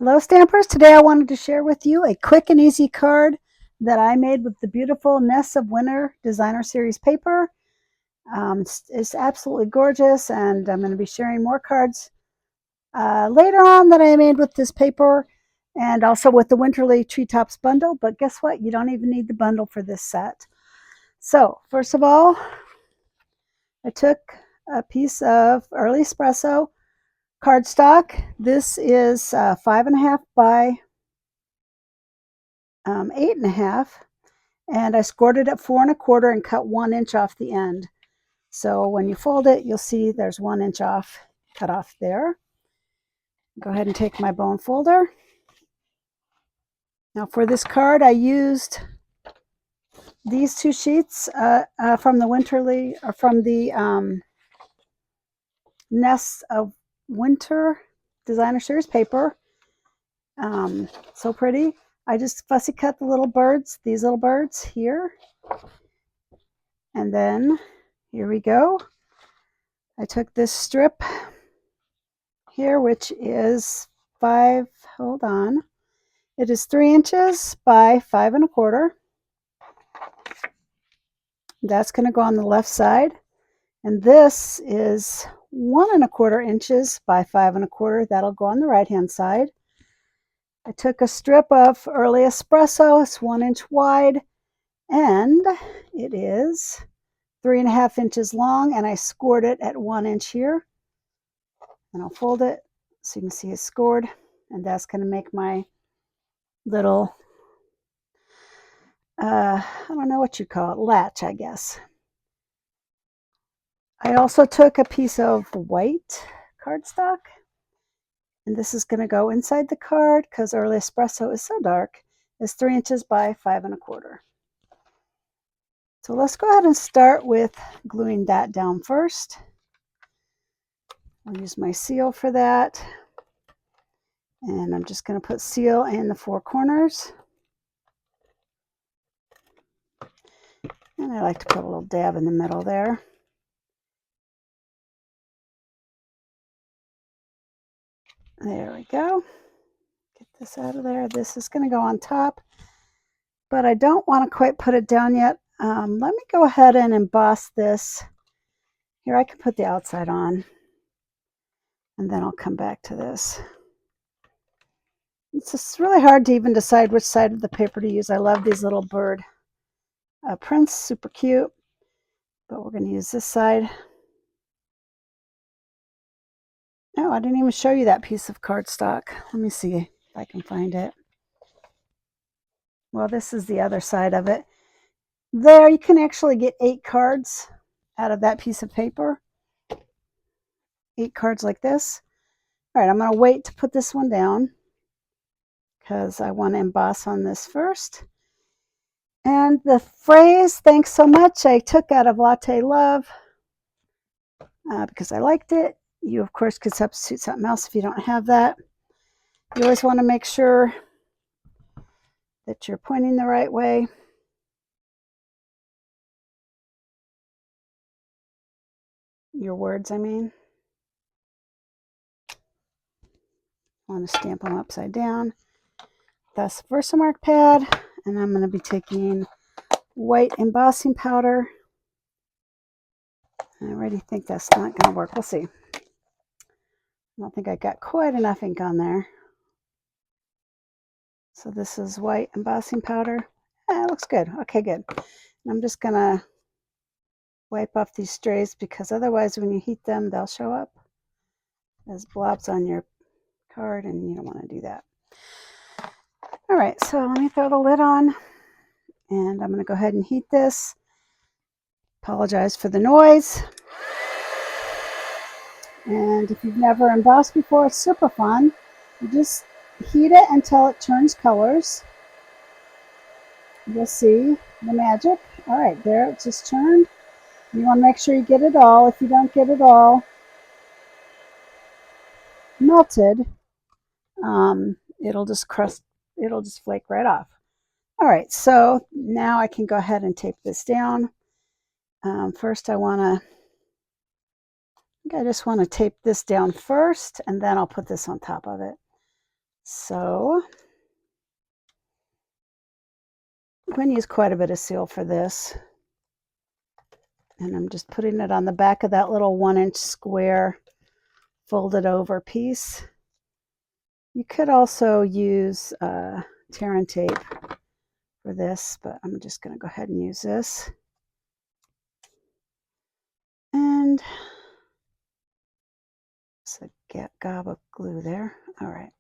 Hello Stampers, today I wanted to share with you a quick and easy card that I made with the beautiful Nests of Winter Designer Series paper. It's absolutely gorgeous, and I'm going to be sharing more cards later on that I made with this paper and also with the Winterly Treetops bundle. But guess what? You don't even need the bundle for this set. So first of all, I took a piece of early espresso cardstock. This is 5.5 by 8.5, and I scored it at 4 1/4 and cut 1 inch off the end. So when you fold it, you'll see there's 1 inch off, cut off there. Go ahead and take my bone folder. Now for this card, I used these two sheets from the Winterly, or from the Nests of Winter Designer Series paper. So pretty. I just fussy cut the little birds, these little birds here. And then here we go. I took this strip here, which is hold on. It is 3 inches by 5 1/4. That's going to go on the left side. And this is 1 1/4 inches by 5 1/4. That'll go on the right hand side. I took a strip of early espresso. It's 1 inch wide, and it is 3.5 inches long, and I scored it at 1 inch here. And I'll fold it so you can see it's scored, and that's going to make my little I don't know what you call it, latch, I guess. I also took a piece of white cardstock, and this is going to go inside the card because early espresso is so dark. It's 3 inches by 5 1/4. So let's go ahead and start with gluing that down first. I'll use my seal for that, and I'm just going to put seal in the 4 corners. And I like to put a little dab in the middle there. There we go. Get this out of there. This is going to go on top, but I don't want to quite put it down yet. Let me go ahead and emboss this. Here, I can put the outside on, and then I'll come back to this. It's just really hard to even decide which side of the paper to use. I love these little bird prints, super cute, but we're going to use this side. Oh, I didn't even show you that piece of cardstock. Let me see if I can find it. Well, this is the other side of it. There, you can actually get 8 cards out of that piece of paper. 8 cards like this. All right, I'm going to wait to put this one down because I want to emboss on this first. And the phrase, thanks so much, I took out of Latte Love because I liked it. You, of course, could substitute something else if you don't have that. You always want to make sure that you're pointing the right way. Your words, I mean. I want to stamp them upside down. That's the Versamark pad, and I'm going to be taking white embossing powder. I already think that's not going to work. We'll see. I don't think I got quite enough ink on there. So this is white embossing powder. It looks good. Okay, good. And I'm just going to wipe off these strays because otherwise when you heat them, they'll show up as blobs on your card, and you don't want to do that. All right, so let me throw the lid on, and I'm going to go ahead and heat this. Apologize for the noise. And if you've never embossed before, it's super fun. You just heat it until it turns colors. You'll see the magic. All right, there, it just turned. You want to make sure you get it all. If you don't get it all melted, it'll just crust, it'll just flake right off. All right, so now I can go ahead and tape this down. First I just want to tape this down first, and then I'll put this on top of it. So I'm going to use quite a bit of seal for this. And I'm just putting it on the back of that little 1-inch square folded over piece. You could also use tear and tape for this, but I'm just going to go ahead and use this. And just a gob of glue there. All right.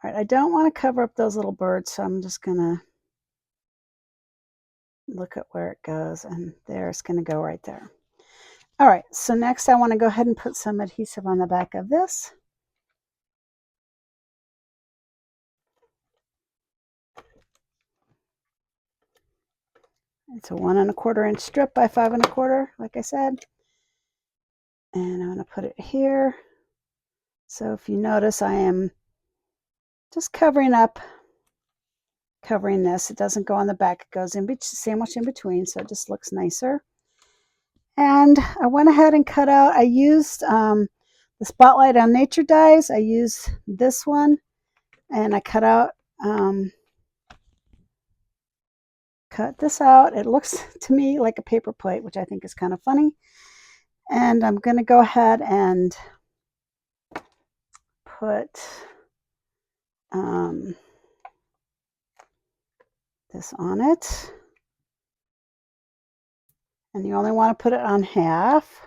All right, I don't want to cover up those little birds, so I'm just going to look at where it goes, and there it's going to go right there. All right, so next I want to go ahead and put some adhesive on the back of this. It's a 1 1/4 inch strip by 5 1/4, like I said. And I'm going to put it here. So if you notice, I am just covering this. It doesn't go on the back. It goes in sandwiched in between, so it just looks nicer. And I went ahead and cut out, I used the Spotlight on Nature dies. I used this one, and I cut this out. It looks to me like a paper plate, which I think is kind of funny. And I'm going to go ahead and put this on it. And you only want to put it on half.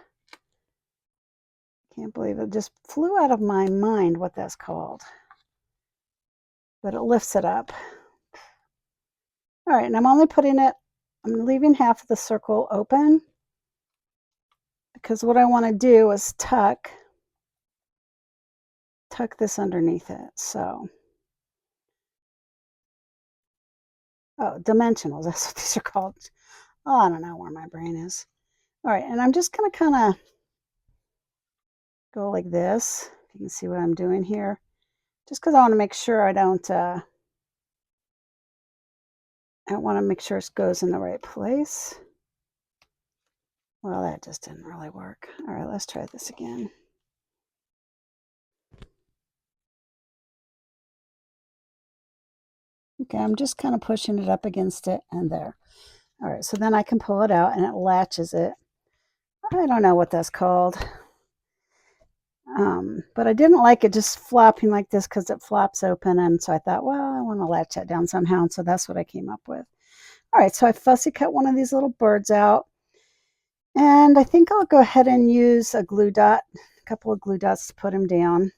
Can't believe it just flew out of my mind what that's called. But it lifts it up. All right, and I'm leaving half of the circle open, because what I want to do is tuck this underneath it. So, oh, dimensionals, that's what these are called. Oh, I don't know where my brain is. All right, and I'm just going to kind of go like this. You can see what I'm doing here. Just because I want to make sure I want to make sure it goes in the right place. Well, that just didn't really work. All right, let's try this again. Okay, I'm just kind of pushing it up against it, and there. All right, so then I can pull it out and it latches it. I don't know what that's called. But I didn't like it just flopping like this because it flops open, and so I thought, well, I want to latch that down somehow, and so that's what I came up with. All right, so I fussy cut one of these little birds out, and I think I'll go ahead and use a couple of glue dots to put him down.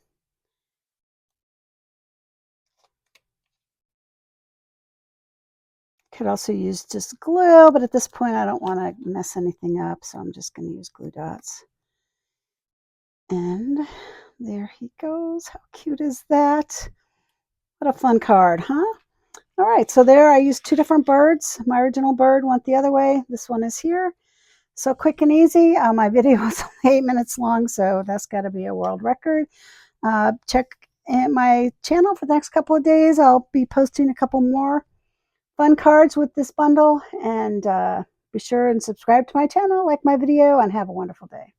Could also use just glue, but at this point I don't want to mess anything up, so I'm just going to use glue dots. And there he goes. How cute is that? What a fun card, huh? All right, so there I used 2 different birds. My original bird went the other way. This one is here. So quick and easy. My video is only 8 minutes long, so that's got to be a world record. Check my channel for the next couple of days. I'll be posting a couple more fun cards with this bundle, and be sure and subscribe to my channel, like my video, and have a wonderful day.